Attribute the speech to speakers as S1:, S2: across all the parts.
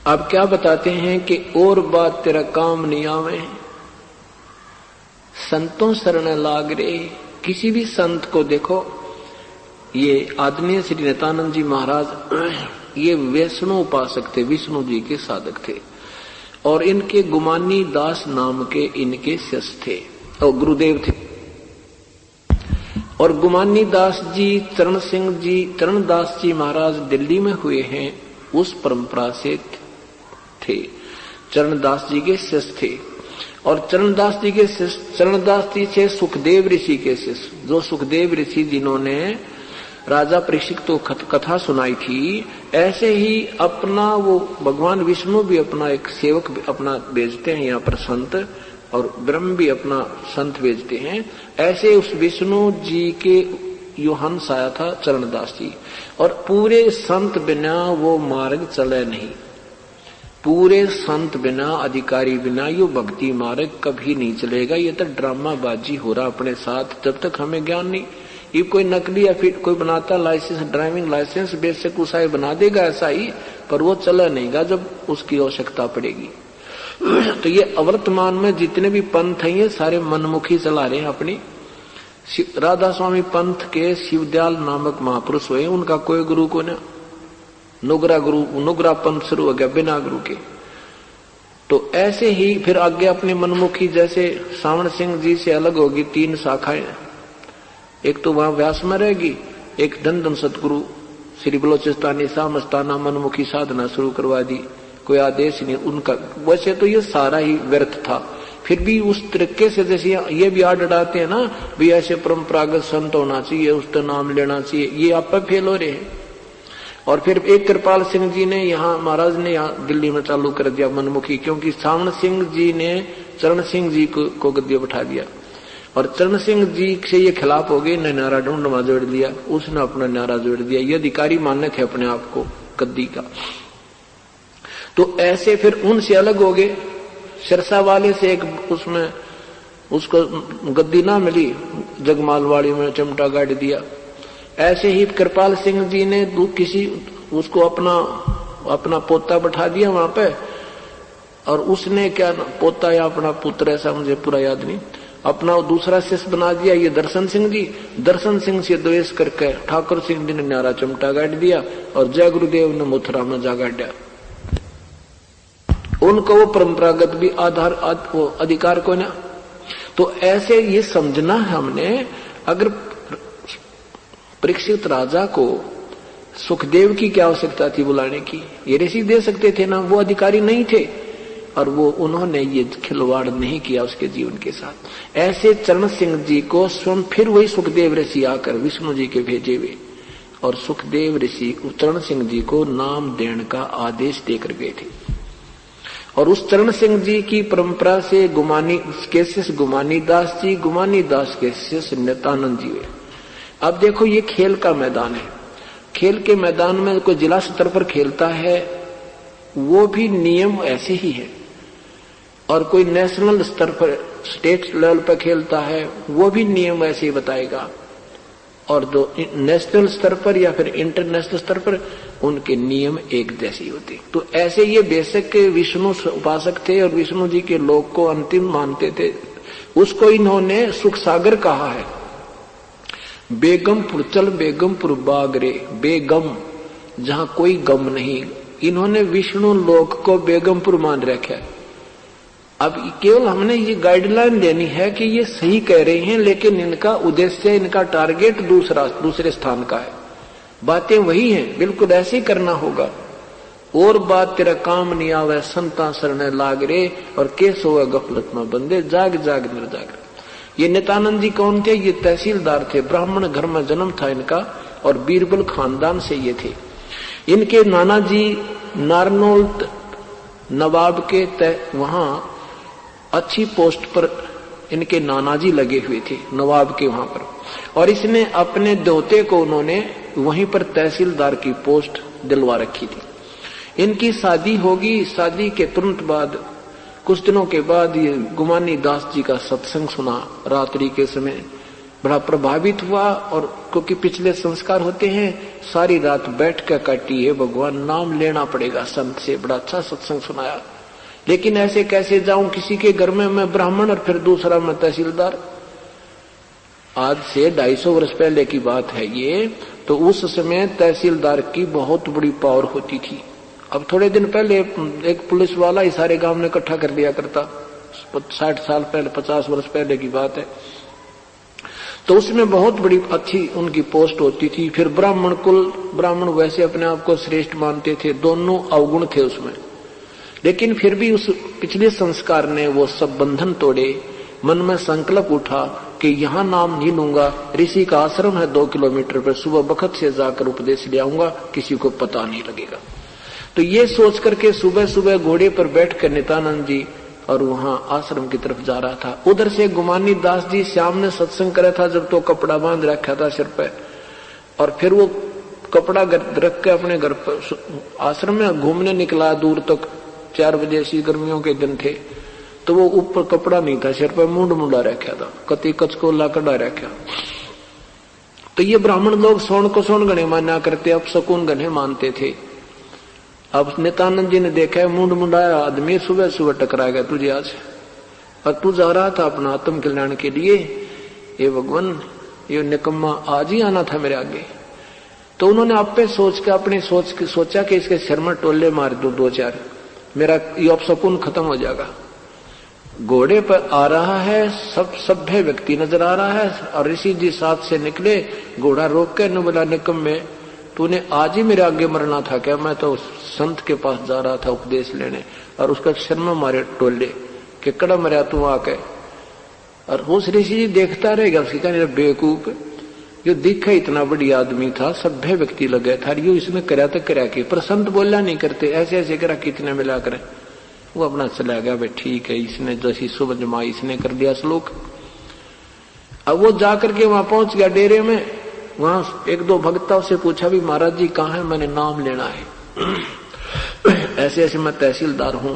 S1: अब क्या बताते हैं कि और बात तेरा काम नहीं आवे, संतों शरण लाग रे। किसी भी संत को देखो, ये आदरणीय श्री नित्यानंद जी महाराज ये वैष्णव उपासक थे, विष्णु जी के साधक थे और इनके गुमानी दास नाम के इनके शिष्य थे और गुरुदेव थे। और गुमानी दास जी चरण दास जी महाराज दिल्ली में हुए हैं, उस परंपरा से थे। चरणदास जी के शिष्य थे और चरणदास जी से सुखदेव ऋषि के शिष्य, जो सुखदेव ऋषि जिन्होंने राजा परीक्षित को कथा सुनाई थी, ऐसे ही अपना वो भगवान विष्णु भी अपना एक सेवक अपना भेजते हैं यहाँ पर संत, और ब्रह्म भी अपना संत भेजते हैं। ऐसे उस विष्णु जी के यो हंस आया था चरणदास जी, और पूरे संत बिना वो मार्ग चले नहीं, पूरे संत बिना अधिकारी बिना यो भक्ति मार्ग कभी नहीं चलेगा। ये तो ड्रामा बाजी हो रहा अपने साथ, जब तक हमें ज्ञान नहीं। ये कोई नकली या फिर कोई बनाता लाइसेंस, ड्राइविंग लाइसेंस बेशक उसाई बना देगा ऐसा ही, पर वो चला नहींगा जब उसकी आवश्यकता पड़ेगी। तो ये अवर्तमान में जितने भी पंथ हैं ये सारे मनमुखी चला रहे हैं अपनी। राधा स्वामी पंथ के शिवदयाल नामक महापुरुष हुए, उनका कोई गुरु को ना, नुगरा पंथ शुरू हो गया बिना गुरु के। तो ऐसे ही फिर आगे अपने मनमुखी, जैसे सावण सिंह जी से अलग होगी 3 शाखाएं, एक तो वहां व्यास में रहेगी, एक धन सतगुरु श्री बलोचिस्तानी शाह मस्ताना मनमुखी साधना शुरू करवा दी, कोई आदेश नहीं उनका। वैसे तो ये सारा ही व्यर्थ था, फिर भी उस तरीके से जैसे ये भी आड़ अड़ाते हैं ना, भी ऐसे परंपरागत संत होना चाहिए, उसका नाम लेना चाहिए, ये आप पर फेल हो रहे हैं। और फिर एक कृपाल सिंह जी ने यहाँ महाराज ने यहाँ दिल्ली में चालू कर दिया मनमुखी, क्योंकि सावण सिंह जी ने चरण सिंह जी को गद्दी बैठा दिया और चरण सिंह जी से ये खिलाफ हो गए, ने नारा ढूंढवा जोड़ दिया, उसने अपना नारा जोड़ दिया, ये अधिकारी मानने थे अपने आप को गद्दी का। तो ऐसे फिर उनसे अलग हो गए। सिरसा वाले से एक उसमें उसको गद्दी ना मिली, जगमालवाड़ी में चमटा गाड़ दिया। ऐसे ही कृपाल सिंह जी ने किसी उसको अपना पोता बैठा दिया वहां पे, और उसने क्या पोता या अपना पुत्र ऐसा मुझे पूरा याद नहीं, अपना दूसरा शिष्य बना दिया ये दर्शन सिंह जी। दर्शन सिंह से द्वेष करके ठाकुर सिंह जी ने न्यारा चमटा गाड़ दिया और जय गुरुदेव ने मथुरा में जा गाड़ा। उनको वो परंपरागत भी अधिकार को ना। तो ऐसे ये समझना हमने, अगर परीक्षित राजा को सुखदेव की क्या आवश्यकता थी बुलाने की, ये ऋषि दे सकते थे ना, वो अधिकारी नहीं थे और वो उन्होंने ये खिलवाड़ नहीं किया उसके जीवन के साथ। ऐसे चरण सिंह जी को स्वयं फिर वही सुखदेव ऋषि आकर विष्णु जी के भेजे हुए, और सुखदेव ऋषि चरण सिंह जी को नाम देने का आदेश देकर गए थे। और उस चरण सिंह जी की परंपरा से गुमानी दास जी, गुमानी दास के शिष्य नित्यानंद जी हुए। अब देखो ये खेल का मैदान है, खेल के मैदान में कोई जिला स्तर पर खेलता है वो भी नियम ऐसे ही है, और कोई नेशनल स्तर पर स्टेट लेवल पर खेलता है वो भी नियम ऐसे ही बताएगा, और जो नेशनल स्तर पर या फिर इंटरनेशनल स्तर पर उनके नियम एक जैसे होते। तो ऐसे ये बेशक विष्णु उपासक थे और विष्णु जी के लोक को अंतिम मानते थे। उसको इन्होंने सुख सागर कहा है। बेगमपुर चल बेगमपुर बागरे, बेगम जहां कोई गम नहीं, इन्होंने विष्णु लोक को बेगमपुर मान रखा है। अब केवल हमने ये गाइडलाइन देनी है कि ये सही कह रहे हैं, लेकिन इनका उद्देश्य, इनका टारगेट दूसरे स्थान का है। बातें वही हैं, बिल्कुल ऐसे ही करना होगा। और बात तेरा काम नहीं आवे, संता शरण लाग रे, और केस होगा गफलत में बंदे, जाग जाग निर्जाग। ये नित्यानंद जी कौन थे? ये तहसीलदार थे, ब्राह्मण घर में जन्म था इनका, और बीरबल खानदान से ये थे। इनके नाना जी नारनौल नवाब के वहां अच्छी पोस्ट पर इनके नाना जी लगे हुए थे नवाब के वहां पर, और इसने अपने दोते को उन्होंने वहीं पर तहसीलदार की पोस्ट दिलवा रखी थी। इनकी शादी होगी, शादी के तुरंत बाद कुछ दिनों के बाद ये गुमानी दास जी का सत्संग सुना रात्रि के समय, बड़ा प्रभावित हुआ। और क्योंकि पिछले संस्कार होते हैं, सारी रात बैठ कर काटी है, भगवान नाम लेना पड़ेगा संत से। बड़ा अच्छा सत्संग सुनाया, लेकिन ऐसे कैसे जाऊं किसी के घर में, मैं ब्राह्मण और फिर दूसरा मैं तहसीलदार। आज से 250 वर्ष पहले की बात है ये। तो उस समय तहसीलदार की बहुत बड़ी पावर होती थी। अब थोड़े दिन पहले एक पुलिस वाला ही सारे गांव में इकट्ठा कर दिया करता, 60 साल पहले, 50 वर्ष पहले की बात है। तो उसमें बहुत बड़ी अच्छी उनकी पोस्ट होती थी। फिर ब्राह्मण कुल, ब्राह्मण वैसे अपने आप को श्रेष्ठ मानते थे, दोनों अवगुण थे उसमें, लेकिन फिर भी उस पिछले संस्कार ने वो सब बंधन तोड़े। मन में संकल्प उठा कि यहां नाम नहीं लूंगा, ऋषि का आश्रम है 2 किलोमीटर पर, सुबह बखत से जाकर उपदेश ले आऊंगा, किसी को पता नहीं लगेगा। तो ये सोच करके सुबह सुबह घोड़े पर बैठकर नित्यानंद जी और वहां आश्रम की तरफ जा रहा था। उधर से गुमानी दास जी श्याम ने सत्संग करा था, जब तो कपड़ा बांध रखा था सिर पे, और फिर वो कपड़ा रख के अपने घर पर आश्रम में घूमने निकला दूर तक। 4 बजे ऐसी गर्मियों के दिन थे, तो वो ऊपर कपड़ा नहीं था, सिर पर मुंडा रखा था, कति कचकोला कड़ा रखा। तो ये ब्राह्मण लोग सोन को सोन गणे माना करते, अब शकुन गणे मानते थे। अब नित्यानंद जी ने देखा मुंडाया आदमी सुबह सुबह टकरा गया तुझे आज, और तू जा रहा था अपना आत्म कल्याण के लिए, ये भगवान ये निकम्मा आज ही आना था मेरे आगे। तो उन्होंने आप पे सोच के अपनी सोचा कि इसके सिर में टोले मार दो 2-4, मेरा ये अपशकुन खत्म हो जाएगा। घोड़े पर आ रहा है, सब सभ्य व्यक्ति नजर आ रहा है, और ऋषि जी साथ से निकले, घोड़ा रोक के न बोला निकम्मे तूने आज ही मेरे आगे मरना था क्या? मैं तो संत के पास जा रहा था उपदेश लेने, और उसका सिर में मारे टोले कि कड़ा मरा तू आके। और उस ऋषि जी देखता रहेगा, उसकी कहने बेवकूफ, जो दिखा इतना बड़ी आदमी था, सभ्य व्यक्ति लगे था, यो इसने करा तो करा के, पर संत बोलना नहीं करते, ऐसे ऐसे करा कितने मिला करें। वो अपना चला गया, भाई ठीक है, इसने जैसी सुबह जमाई इसने कर दिया श्लोक। अब वो जाकर के वहां पहुंच गया डेरे में। वहां 1-2 भक्तों से पूछा भी महाराज जी कहाँ है, मैंने नाम लेना है। ऐसे ऐसे मैं तहसीलदार हूं,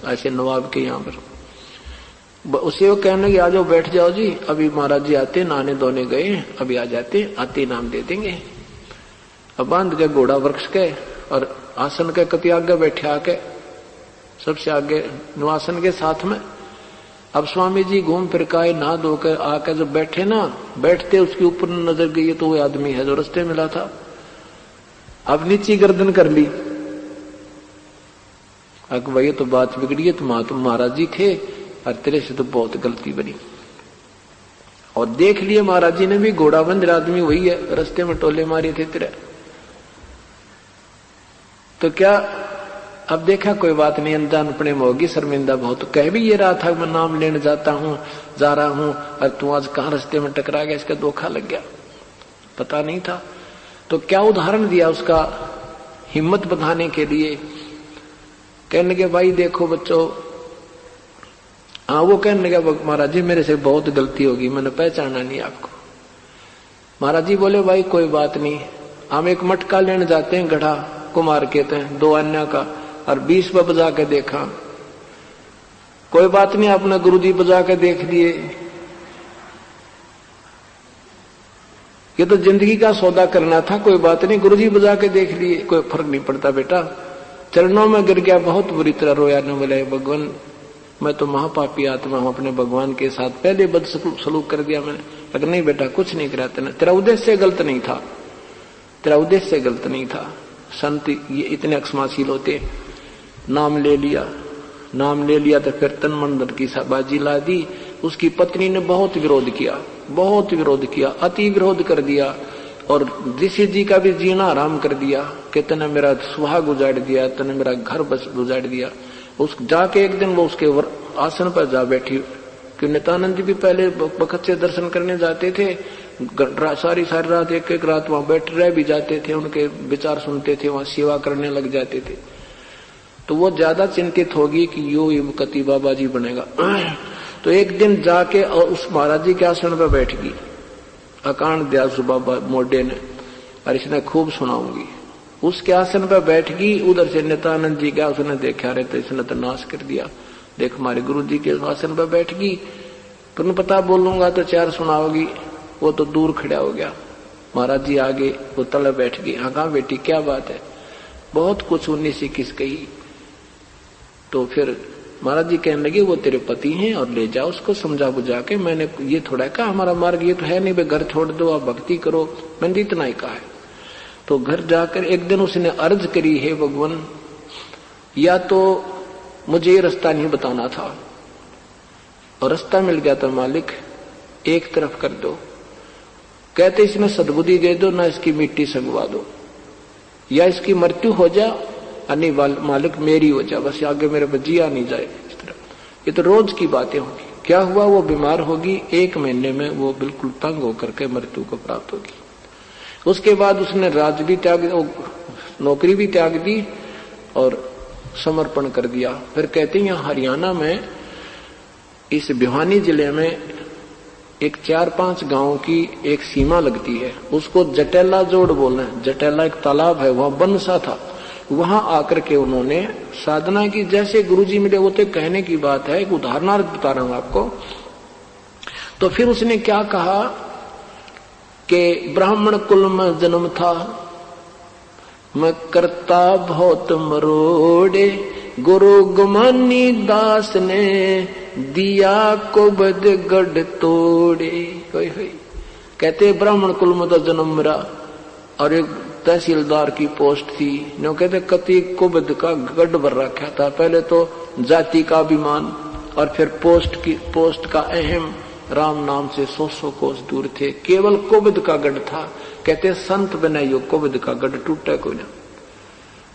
S1: ऐसे नवाब के यहाँ पर। उसे वो कहने लगे आ जाओ बैठ जाओ जी, अभी महाराज जी आते, नहाने धोने गए, अभी आ जाते, आते नाम दे देंगे। अब बांध के घोड़ा वृक्ष के और आसन के कति आगे बैठे आके, सबसे आगे निवासन के साथ में। अब स्वामी जी घूम फिर के आए, नहा धोकर आकर जब बैठे ना, बैठते उसके ऊपर नजर गई तो वो आदमी है जो रास्ते मिला था। अब नीची गर्दन कर ली, अब वही तो बात बिगड़ी है, तुम महाराज जी थे और तेरे से तो बहुत गलती बनी। और देख लिए महाराज जी ने भी, घोड़ा बंद आदमी वही है, रास्ते में टोले मारे थे तेरे। तो क्या अब देखा कोई बात नहीं, अनजानपने में होगी, शर्मिंदा बहुत। कह भी ये रहा था मैं नाम लेने जाता हूं, जा रहा हूं, और तू आज कहां रास्ते में टकरा गया, इसका धोखा लग गया, पता नहीं था। तो क्या उदाहरण दिया उसका हिम्मत बढ़ाने के लिए। कहने के भाई देखो बच्चों, हाँ वो कहने लगा महाराज जी मेरे से बहुत गलती होगी, मैंने पहचाना नहीं आपको। महाराज जी बोले भाई कोई बात नहीं, हम एक मटका लेने जाते हैं, गढ़ा कुमार कहते हैं, 2 अन्य का, और 20 पे बजा के देखा। कोई बात नहीं, आपने गुरुजी बजा के देख लिए, ये तो जिंदगी का सौदा करना था, कोई बात नहीं, गुरुजी बजा के देख लिए, कोई फर्क नहीं पड़ता बेटा। चरणों में गिर गया, बहुत बुरी तरह रोया, ने बोले भगवान मैं तो महापापी आत्मा हूं, अपने भगवान के साथ पहले बद सलूक कर दिया मैंने। लेकिन नहीं बेटा कुछ नहीं करा तेने, तेरा उद्देश्य गलत नहीं था, तेरा उद्देश्य गलत नहीं था। संत ये इतने अक्षमाशील होते। नाम ले लिया, नाम ले लिया तो फिर तन मन धन की बाजी ला दी। उसकी पत्नी ने बहुत विरोध किया, बहुत विरोध किया, अति विरोध कर दिया, और ऋषि जी का भी जीना आराम कर दिया कि तने मेरा सुहाग उजाड़ दिया, तने मेरा घर बस उजाड़ दिया। उस जाके एक दिन वो उसके आसन पर जा बैठी, कि नित्यानंद जी भी पहले बखत से दर्शन करने जाते थे, सारी रात एक रात वहां बैठ रह भी जाते थे, उनके विचार सुनते थे, वहां सेवा करने लग जाते थे। तो वो ज्यादा चिंतित होगी कि यो कति बाबा जी बनेगा। तो एक दिन जाके और उस महाराज जी के आसन पर बैठ गई, अकांड दयास बाबा मोडे ने, और इसने खूब सुनाऊंगी। उसके आसन पर बैठ गई, उधर से नित्यानंद जी गया, उसने देखा रहे तो इसने तो नाश कर दिया, देख हमारे गुरु जी के आसन पर बैठ गई, तुमने पता बोलूंगा तो 4 सुनाओगी, वो तो दूर खड़ा हो गया। महाराज जी आगे, वो तले बैठ गई। हाँ कहाँ बेटी, क्या बात है? बहुत कुछ 19-21 कही। तो फिर महाराज जी कहने लगे वो तेरे पति हैं और ले जाओ उसको समझा बुझा के। मैंने ये थोड़ा कहा हमारा मार्ग ये तो है नहीं, घर छोड़ दो आप भक्ति करो, मैंने इतना ही कहा है। तो घर जाकर एक दिन उसने अर्ज करी, है भगवान या तो मुझे ये रास्ता नहीं बताना था, और रास्ता मिल गया था मालिक, एक तरफ कर दो। कहते इसमें सद्बुद्धि दे दो, ना इसकी मिट्टी संगवा दो, या इसकी मृत्यु हो जा अन्य मालिक मेरी हो जा, बस आगे मेरे बजिया नहीं जाए। इस तरह ये तो रोज की बातें होंगी। क्या हुआ, वो बीमार होगी, 1 महीने में वो बिल्कुल तंग होकर के मृत्यु को प्राप्त होगी। उसके बाद उसने राज भी त्याग, नौकरी भी त्याग दी और समर्पण कर दिया। फिर कहते हैं यहाँ हरियाणा में इस भिवानी जिले में एक 4-5 गांव की एक सीमा लगती है, उसको जटेला जोड़ बोलना है। जटेला एक तालाब है, वहां बनसा था, वहां आकर के उन्होंने साधना की। जैसे गुरुजी मिले, वो तो कहने की बात है, एक उदाहरणार्थ बता रहा हूं आपको। तो फिर उसने क्या कहा कि ब्राह्मण कुल में जन्म था, मैं करता बहुत मरोड़े, गुरु गुमानी दास ने दिया को बद गढ़ तोड़े। कहते ब्राह्मण कुल में तो जन्म मेरा, और एक तहसीलदार की पोस्ट थी, नो कहते कति कुबद का गढ़ भर रखा था। पहले तो जाति का अभिमान, और फिर पोस्ट का अहम, राम नाम से 100 कोस दूर थे, केवल कुबद का गढ़ था। कहते संत बनाइयो कुबद का गढ़ टूटा को ना।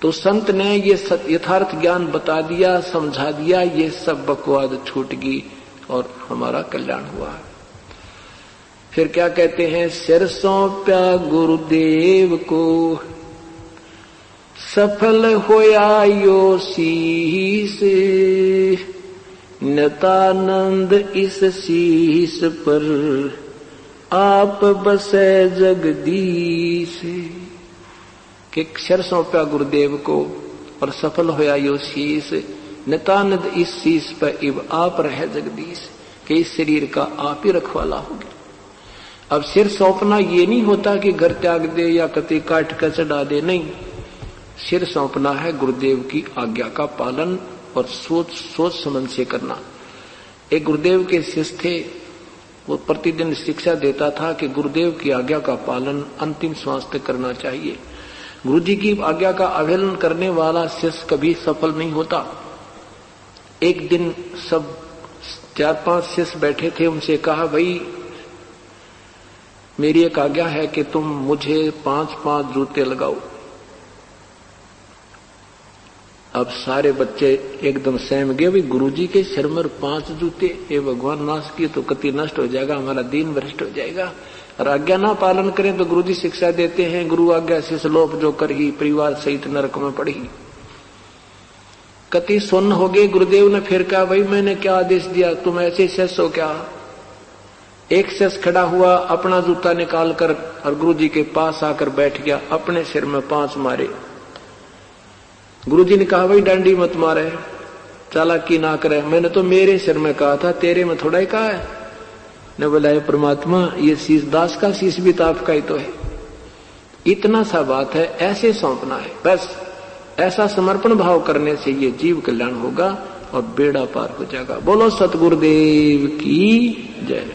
S1: तो संत ने ये यथार्थ ज्ञान बता दिया, समझा दिया, ये सब बकवाद छूट गई और हमारा कल्याण हुआ। फिर क्या कहते हैं, सिर सौंप्या गुरुदेव को, सफल होया यो शीस, नतानंद इस शीस पर आप बसे जगदीश। कि सिर सौंप्या गुरुदेव को और सफल होया यो शीस, नतानंद इस शीस पर इब आप रहे जगदीश, कि इस शरीर का आप ही रखवाला होगी। अब सिर सौंपना ये नहीं होता कि घर त्याग दे या कति काट कर चढ़ा दे, नहीं। सिर सौंपना है गुरुदेव की आज्ञा का पालन और सोच समझ से करना। एक गुरुदेव के शिष्य थे, वो प्रतिदिन शिक्षा देता था कि गुरुदेव की आज्ञा का पालन अंतिम श्वास तक करना चाहिए। गुरुजी की आज्ञा का अवहेलना करने वाला शिष्य कभी सफल नहीं होता। एक दिन सब 4-5 शिष्य बैठे थे, उनसे कहा भाई मेरी एक आज्ञा है कि तुम मुझे 5-5 जूते लगाओ। अब सारे बच्चे एकदम सहम गए, भाई गुरुजी के सिर में 5 जूते, ये भगवान नाश किए तो कति नष्ट हो जाएगा, हमारा दीन भ्रष्ट हो जाएगा। और आज्ञा ना पालन करें तो गुरुजी शिक्षा देते हैं, गुरु आज्ञा से लोप जो कर ही परिवार सहित नरक में पड़ी। कति सुन्न हो गए। गुरुदेव ने फिर कहा भाई मैंने क्या आदेश दिया, तुम ऐसे शेष हो क्या? एक शेष खड़ा हुआ, अपना जूता निकाल कर और गुरुजी के पास आकर बैठ गया, अपने सिर में 5 मारे। गुरुजी ने कहा भाई डांडी मत मारे, चालाकी ना करे, मैंने तो मेरे सिर में कहा था, तेरे में थोड़ा ही कहा है। ने बोला परमात्मा ये शीश दास का शीश भी तो आपका ही तो है, इतना सा बात है, ऐसे सौंपना है बस। ऐसा समर्पण भाव करने से ये जीव कल्याण होगा और बेड़ा पार हो जाएगा। बोलो सतगुरुदेव की जय।